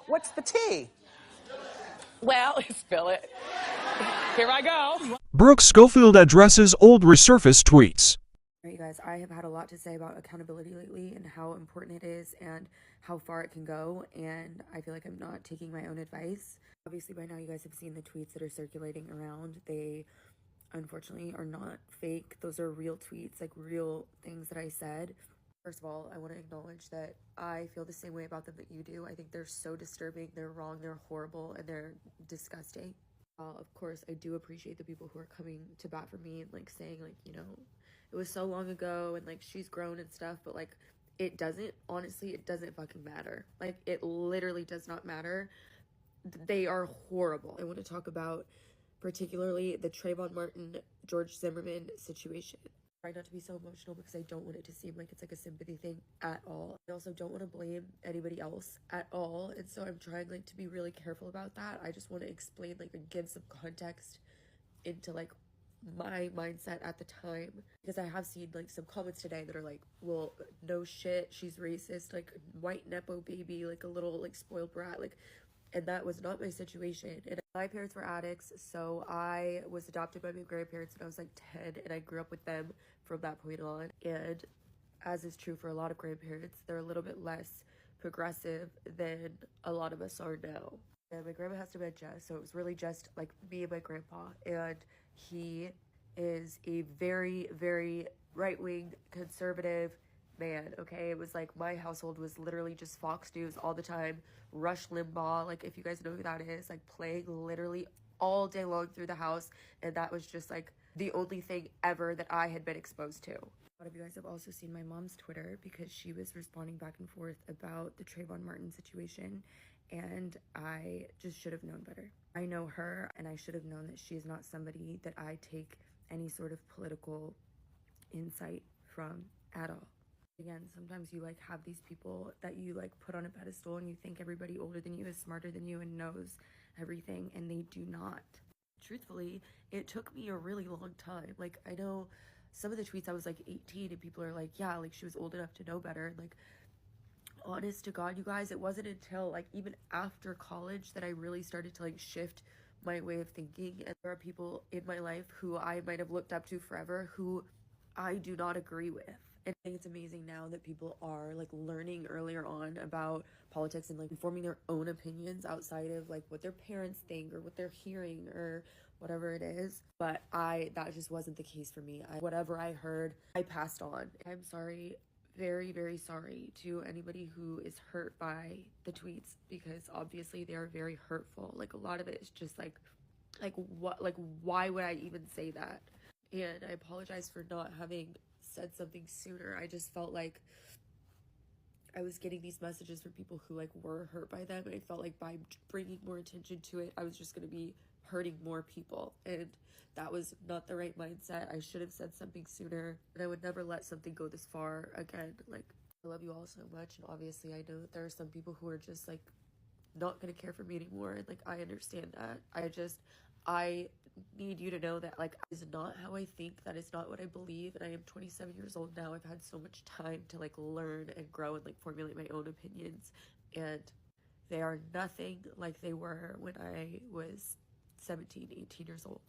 What's the tea? Well, spill it. Here I go. Brooke Schofield addresses old resurfaced tweets. Alright, you guys, I have had a lot to say about accountability lately and how important it is and how far it can go, and I feel like I'm not taking my own advice. Obviously, by now you guys have seen the tweets that are circulating around. They unfortunately are not fake. Those are real tweets, like real things that I said. First of all, I want to acknowledge that I feel the same way about them that you do. I think they're so disturbing, they're wrong, they're horrible, and they're disgusting. Of course, I do appreciate the people who are coming to bat for me and like saying like, you know, it was so long ago and like she's grown and stuff, but like it doesn't, honestly, it doesn't fucking matter. Like it literally does not matter. They are horrible. I want to talk about particularly the Trayvon Martin, George Zimmerman situation. I try not to be so emotional because I don't want it to seem like it's like a sympathy thing at all. I also don't want to blame anybody else at all, and so I'm trying like to be really careful about that. I just want to explain like and give some context into like my mindset at the time, because I have seen like some comments today that are like, well, no shit, she's racist, like white nepo baby, like a little like spoiled brat, like, and that was not my situation. And my parents were addicts, so I was adopted by my grandparents when I was like 10, and I grew up with them from that point on. And as is true for a lot of grandparents, they're a little bit less progressive than a lot of us are now. And my grandma has dementia, so it was really just like me and my grandpa, and he is a very, very right-wing conservative man, okay? It was like my household was literally just Fox News all the time, Rush Limbaugh, like if you guys know who that is, like playing literally all day long through the house, and that was just like the only thing ever that I had been exposed to. A lot of you guys have also seen my mom's Twitter because she was responding back and forth about the Trayvon Martin situation, and I just should have known better. I know her, and I should have known that she is not somebody that I take any sort of political insight from at all. Again, sometimes you like have these people that you like put on a pedestal and you think everybody older than you is smarter than you and knows everything, and they do not. Truthfully, it took me a really long time. Like, I know some of the tweets I was like 18 and people are like, yeah, like she was old enough to know better. And like, honest to God, you guys, it wasn't until like even after college that I really started to like shift my way of thinking. And there are people in my life who I might have looked up to forever who I do not agree with. And I think it's amazing now that people are like learning earlier on about politics and like forming their own opinions outside of like what their parents think or what they're hearing or whatever it is. But that just wasn't the case for me. Whatever I heard, I passed on. I'm sorry, very, very sorry to anybody who is hurt by the tweets, because obviously they are very hurtful. Like a lot of it is just like what, like why would I even say that? And I apologize for not having said something sooner. I just felt like I was getting these messages from people who like were hurt by them, and I felt like by bringing more attention to it, I was just going to be hurting more people, and that was not the right mindset. I should have said something sooner, and I would never let something go this far again. Like, I love you all so much, and obviously I know that there are some people who are just like not going to care for me anymore, and like I understand that. I need you to know that like is not how I think, that is not what I believe, and I am 27 years old now. I've had so much time to like learn and grow and like formulate my own opinions, and they are nothing like they were when I was 17, 18 years old.